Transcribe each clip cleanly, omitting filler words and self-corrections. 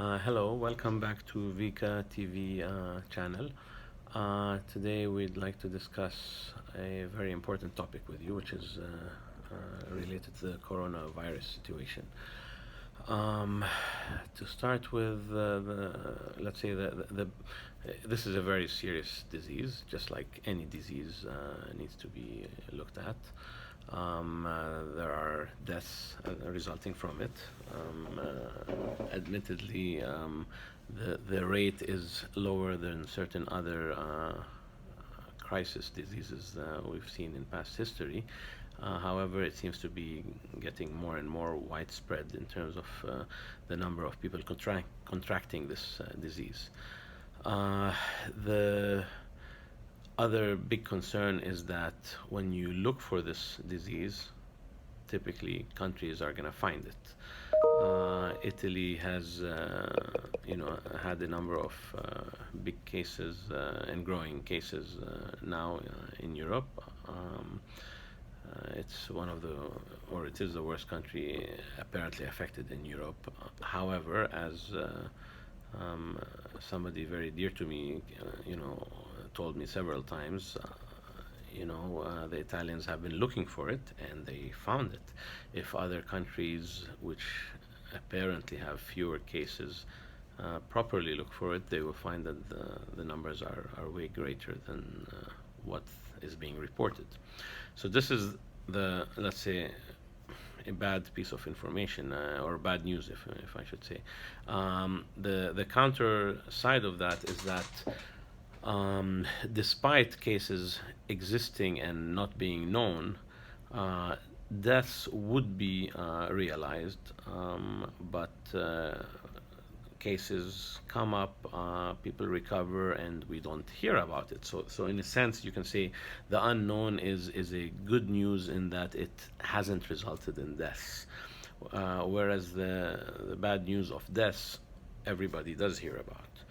Hello, welcome back to Vika TV channel. Today we'd like to discuss a very important topic with you, which is related to the coronavirus situation. Um, to start with, let's say this is a very serious disease, just like any disease needs to be looked at. There are deaths resulting from it. Admittedly, the rate is lower than certain other crisis diseases we've seen in past history. However, it seems to be getting more and more widespread in terms of the number of people contracting this disease. The other big concern is that when you look for this disease, typically countries are going to find it. Italy has, had a number of big cases and growing cases now in Europe. It's one of the, or it is the worst country apparently affected in Europe. However, as somebody very dear to me, told me several times, the Italians have been looking for it and they found it. If other countries, which apparently have fewer cases, properly look for it, they will find that the numbers are way greater than what is being reported. So this is let's say, a bad piece of information or bad news, if I should say. The counter side of that is that despite cases existing and not being known, deaths would be realized, but cases come up, people recover, and we don't hear about it. So in a sense, you can say the unknown is a good news in that it hasn't resulted in deaths, whereas the bad news of deaths, everybody does hear about.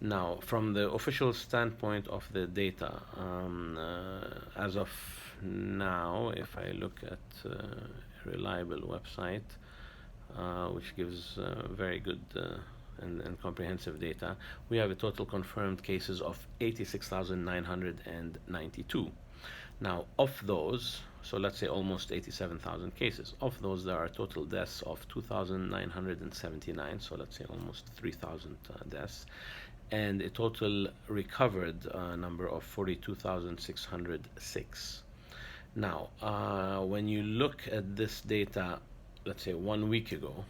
Now, from the official standpoint of the data, as of now, if I look at a reliable website, which gives very good and comprehensive data, we have a total confirmed cases of 86,992. Now, of those, so let's say almost 87,000 cases, of those there are total deaths of 2,979, so let's say almost 3,000 deaths, and a total recovered number of 42,606. Now, when you look at this data, let's say 1 week ago,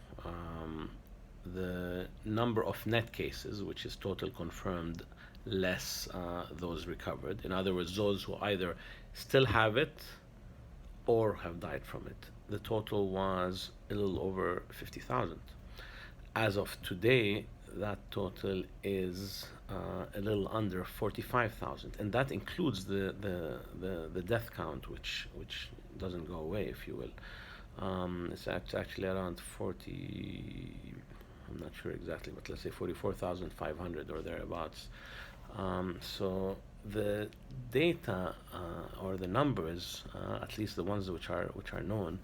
the number of net cases, which is total confirmed less those recovered, in other words, those who either still have it or have died from it, the total was a little over 50,000. As of today, that total is a little under 45,000, and that includes the death count, which doesn't go away, if you will. It's actually around 40. I'm not sure exactly, but let's say 44,500 or thereabouts. So the data or the numbers, at least the ones which are known,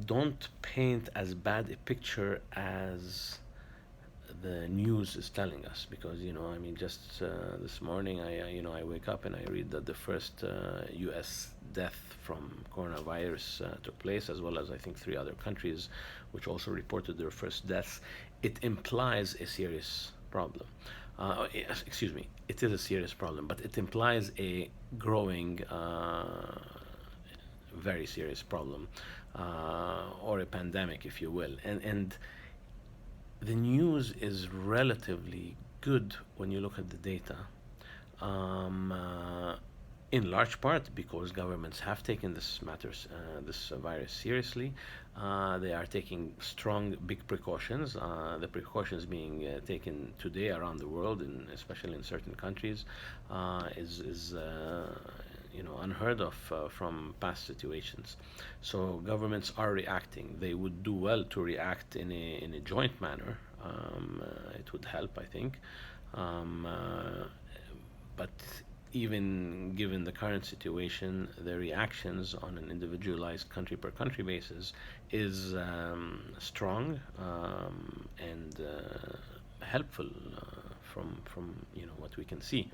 don't paint as bad a picture as the news is telling us, because I mean, just this morning I wake up and I read that the first U.S. death from coronavirus took place, as well as I think 3 other countries which also reported their first deaths. It implies a serious problem. Excuse me, it is a serious problem, but it implies a growing, very serious problem, or a pandemic, if you will. And the news is relatively good when you look at the data, in large part because governments have taken this virus seriously. They are taking strong, big precautions. The precautions being taken today around the world, and especially in certain countries, is unheard of from past situations. So governments are reacting. They would do well to react in a joint manner. It would help, I think. But even given the current situation, the reactions on an individualized country per country basis is strong, and helpful from what we can see.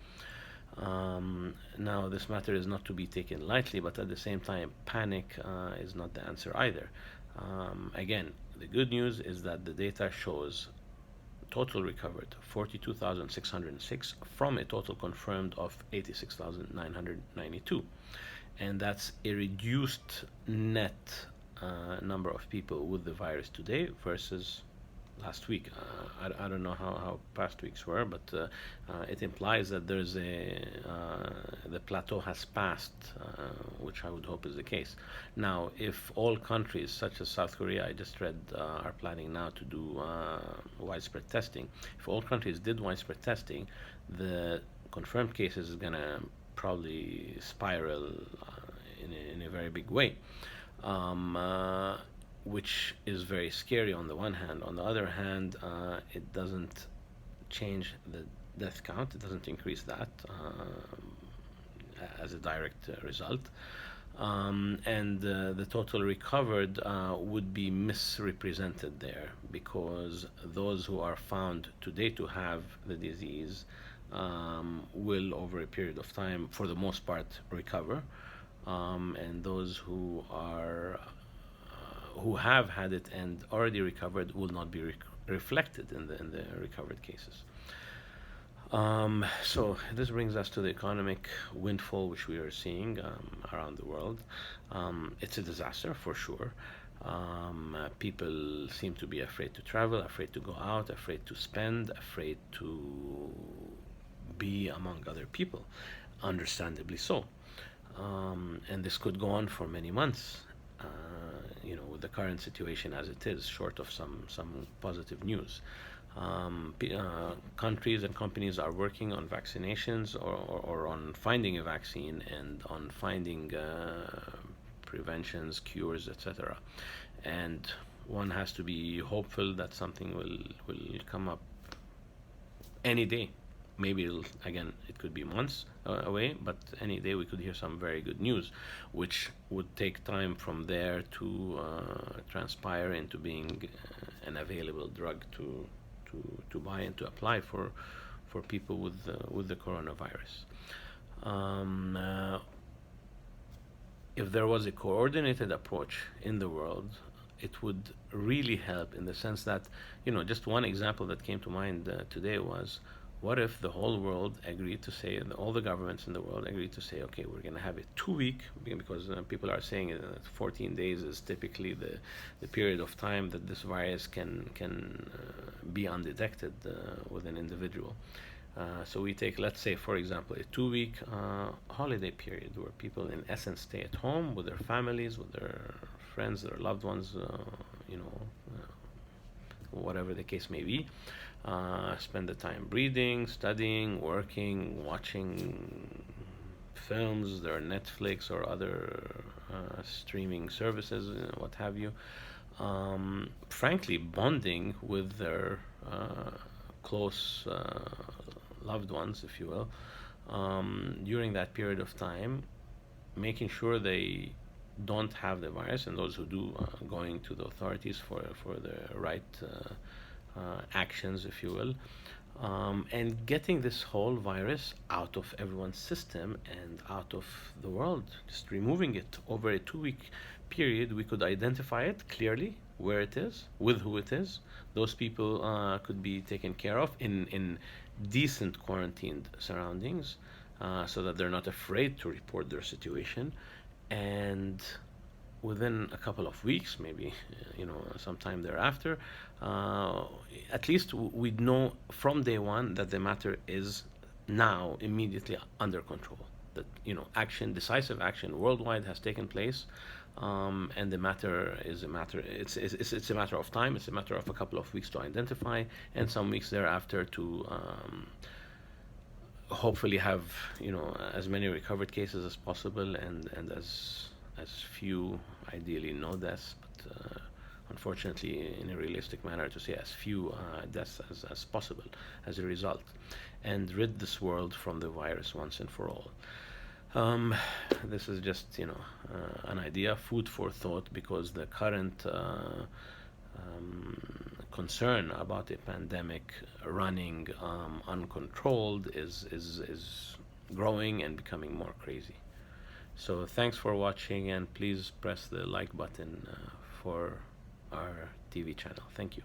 Now, this matter is not to be taken lightly, but at the same time, panic is not the answer either. Again, the good news is that the data shows total recovered 42,606 from a total confirmed of 86,992. And that's a reduced net number of people with the virus today versus last week. I don't know how past weeks were, but it implies that the plateau has passed, which I would hope is the case. Now, if all countries, such as South Korea, I just read, are planning now to do widespread testing, if all countries did widespread testing, the confirmed cases is going to probably spiral in a very big way. Which is very scary on the one hand. On the other hand, it doesn't change the death count. It doesn't increase that as a direct result. And the total recovered would be misrepresented there, because those who are found today to have the disease will, over a period of time, for the most part, recover. And those who have had it and already recovered will not be reflected in the recovered cases. So this brings us to the economic windfall which we are seeing around the world. It's a disaster for sure. People seem to be afraid to travel, afraid to go out, afraid to spend, afraid to be among other people, understandably so. And this could go on for many months. With the current situation as it is, short of some positive news. Countries and companies are working on vaccinations or on finding a vaccine and on finding preventions, cures, etc. And one has to be hopeful that something will come up any day. Maybe it could be months away, but any day we could hear some very good news, which would take time from there to transpire into being an available drug to buy and to apply for people with the coronavirus. If there was a coordinated approach in the world, it would really help, in the sense that, just one example that came to mind today was, what if the whole world agreed to say, and all the governments in the world agreed to say, okay, we're going to have a 2-week, because people are saying that 14 days is typically the period of time that this virus can be undetected with an individual. So we take, let's say, for example, a 2-week holiday period where people, in essence, stay at home with their families, with their friends, their loved ones, whatever the case may be. Spend the time reading, studying, working, watching films, their Netflix or other streaming services, what have you. Frankly, bonding with their close loved ones, if you will, during that period of time, making sure they don't have the virus, and those who do, going to the authorities for the right actions, if you will, and getting this whole virus out of everyone's system and out of the world, just removing it. Over a 2-week period, we could identify it clearly, where it is, with who it is. Those people could be taken care of in decent quarantined surroundings, so that they're not afraid to report their situation. And within a couple of weeks, maybe sometime thereafter, at least we'd know from day one that the matter is now immediately under control. That decisive action worldwide has taken place, and the matter is a matter. It's a matter of time. It's a matter of a couple of weeks to identify, and some weeks thereafter to hopefully have as many recovered cases as possible, and as few, ideally no deaths, but unfortunately in a realistic manner to say as few deaths as possible as a result, and rid this world from the virus once and for all. This is just an idea, food for thought, because the current concern about a pandemic running uncontrolled is growing and becoming more crazy. So thanks for watching, and please press the like button for our TV channel. Thank you.